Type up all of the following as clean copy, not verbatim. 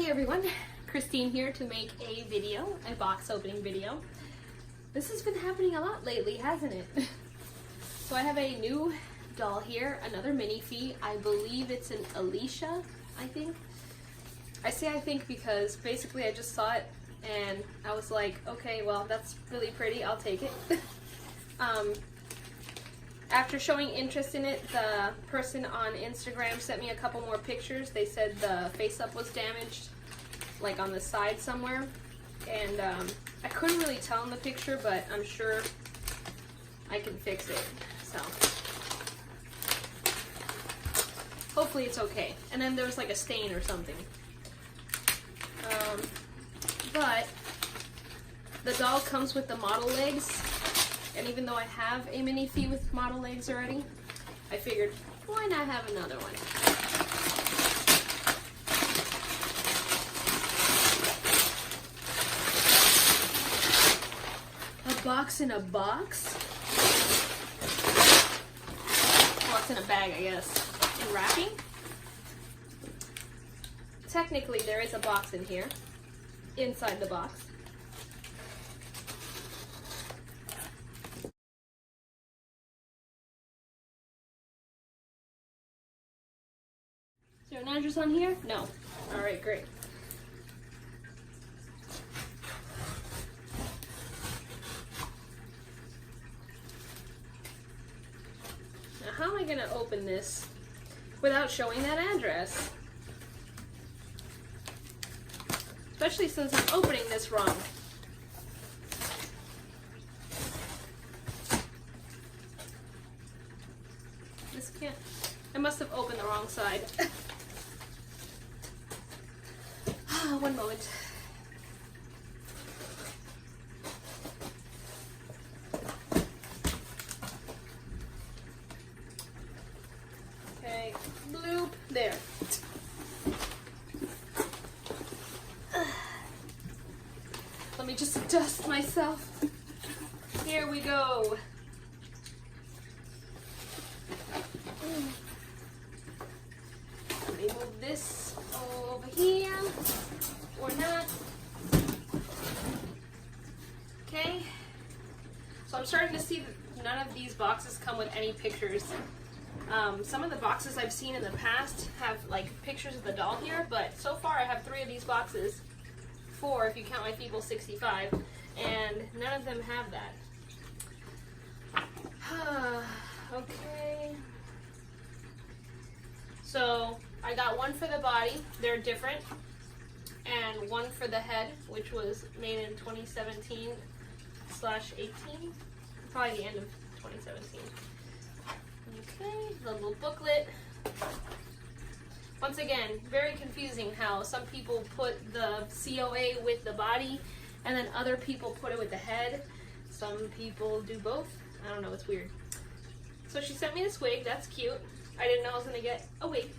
Hey everyone, Christine here to make a video, a box opening video. This has been happening a lot lately, hasn't it? So I have a new doll here, another Minifee. I believe it's an Alicia, I think. I say I think because basically I just saw it and I was like, okay, well that's really pretty, I'll take it. After showing interest in it, the person on Instagram sent me a couple more pictures. They said the face-up was damaged, like on the side somewhere. And I couldn't really tell in the picture, but I'm sure I can fix it. So hopefully it's okay. And then there was like a stain or something. But the doll comes with the model legs. And even though I have a Minifee with model legs already, I figured, why not have another one? A box in a box? Well, it's in a bag, I guess. In wrapping? Technically, there is a box in here, inside the box. Is there an address on here? No. Alright, great. Now how am I going to open this without showing that address? Especially since I'm opening this wrong. This can't... I must have opened the wrong side. One moment. Okay, bloop, there. Let me just adjust myself. Here we go. Let me move this over here. Or not. Okay. So I'm starting to see that none of these boxes come with any pictures. Some of the boxes I've seen in the past have like pictures of the doll here, but so far I have 3 of these boxes. 4 if you count my Feeble 65, and none of them have that. Okay. So I got one for the body. They're different. And one for the head, which was made in 2017/18, probably the end of 2017. Okay, the little booklet. Once again, very confusing how some people put the COA with the body, and then other people put it with the head. Some people do both. I don't know, it's weird. So she sent me this wig, that's cute. I didn't know I was gonna get a wig.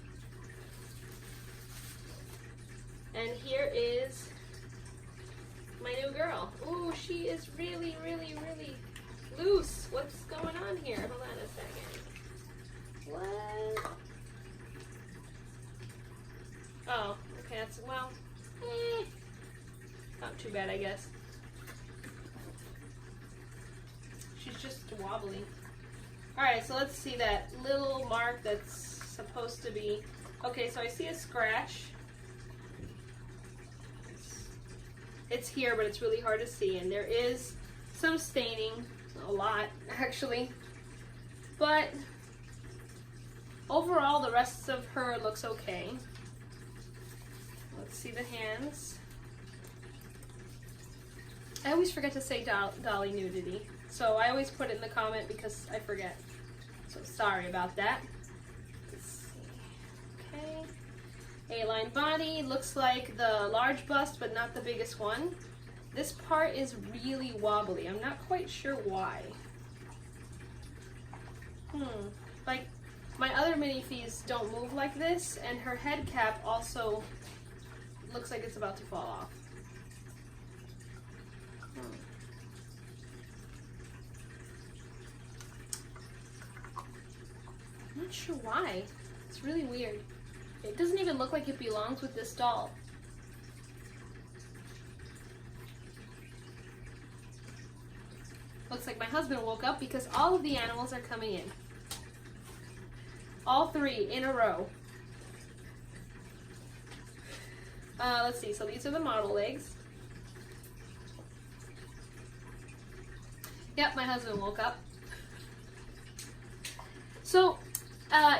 And here is my new girl. Ooh, she is really, really, really loose. What's going on here? Hold on a second. What? Oh, okay, that's, well, not too bad, I guess. She's just wobbly. Alright, so let's see that little mark that's supposed to be, okay, so I see a scratch. It's here, but it's really hard to see, and there is some staining, a lot actually, but overall the rest of her looks okay. Let's see the hands. I always forget to say Dolly Nudity, so I always put it in the comment because I forget, so sorry about that. Let's see. Okay. A-line body, looks like the large bust, but not the biggest one. This part is really wobbly. I'm not quite sure why. Like, my other Minifees don't move like this, and her head cap also looks like it's about to fall off. I'm not sure why. It's really weird. It doesn't even look like it belongs with this doll. looks like my husband woke up because all of the animals are coming in. All 3 in a row. Let's see, so these are the model legs. Yep, my husband woke up. So,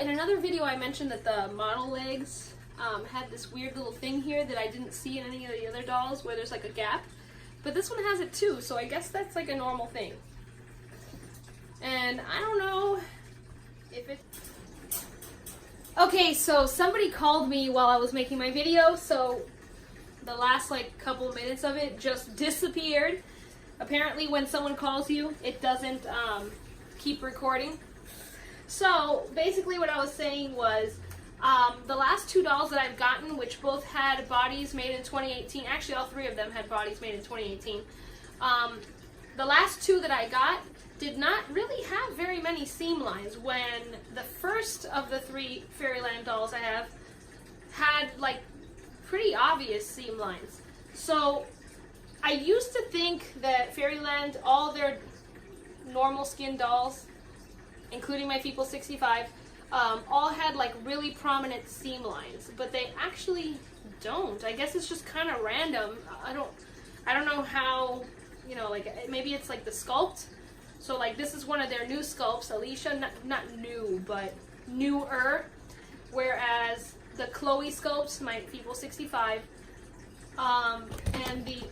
in another video I mentioned that the model legs had this weird little thing here that I didn't see in any of the other dolls where there's like a gap. But this one has it too, so I guess that's like a normal thing. And I don't know if it... Okay, so somebody called me while I was making my video, so the last like couple minutes of it just disappeared. Apparently when someone calls you, it doesn't keep recording. So basically what I was saying was the last 2 dolls that I've gotten, which both had bodies made in 2018, actually all 3 of them had bodies made in 2018. The last 2 that I got did not really have very many seam lines, when the first of the 3 Fairyland dolls I have had like pretty obvious seam lines. So I used to think that Fairyland, all their normal skin dolls, including my Feeple 65, all had like really prominent seam lines, but they actually don't. I guess it's just kind of random. I don't know how, you know, like maybe it's like the sculpt. So like this is one of their new sculpts, Alicia, not new, but newer, whereas the Chloe sculpts, my Feeple 65, and the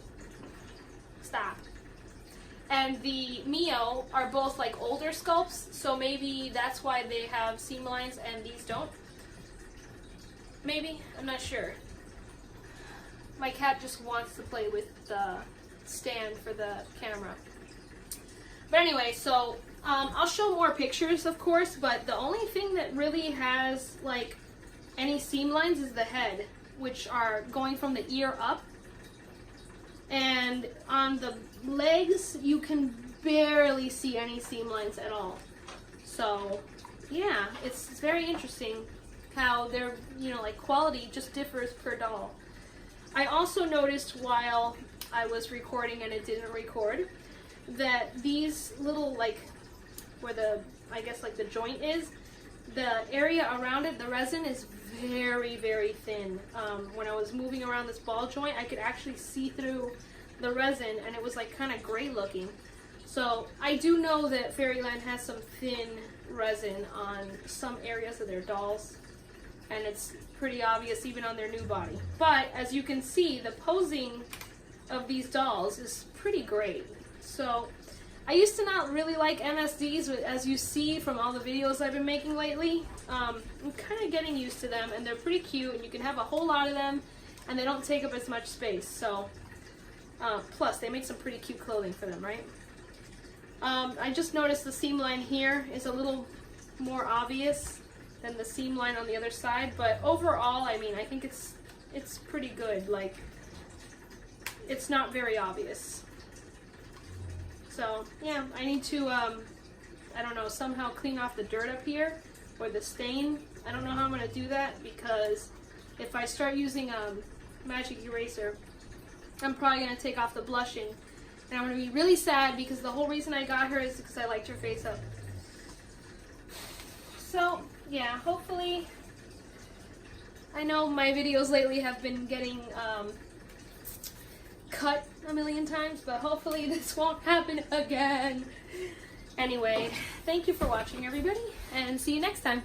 and the Mio are both like older sculpts, so maybe that's why they have seam lines and these don't. Maybe, I'm not sure. My cat just wants to play with the stand for the camera. But anyway, so I'll show more pictures, of course, but the only thing that really has like any seam lines is the head, which are going from the ear up. And on the legs, you can barely see any seam lines at all. So, yeah, it's very interesting how their, you know, like quality just differs per doll. I also noticed while I was recording and it didn't record, that these little, like, where the, I guess like the joint is, the area around it, the resin is very, very thin. When I was moving around this ball joint, I could actually see through the resin, and it was like kind of gray looking. So I do know that Fairyland has some thin resin on some areas of their dolls, and it's pretty obvious even on their new body. But as you can see, the posing of these dolls is pretty great. So I used to not really like MSDs, but as you see from all the videos I've been making lately, I'm kind of getting used to them, and they're pretty cute, and you can have a whole lot of them, and they don't take up as much space. So plus they make some pretty cute clothing for them, right? I just noticed the seam line here is a little more obvious than the seam line on the other side, but overall, I mean, I think it's pretty good. Like, it's not very obvious. So yeah, I need to I don't know, somehow clean off the dirt up here or the stain. I don't know how I'm gonna do that, because if I start using a magic eraser, I'm probably gonna take off the blushing, and I'm gonna be really sad because the whole reason I got her is because I liked her face up. So yeah, hopefully, I know my videos lately have been getting cut a million times, but hopefully this won't happen again. Anyway, thank you for watching, everybody, and see you next time.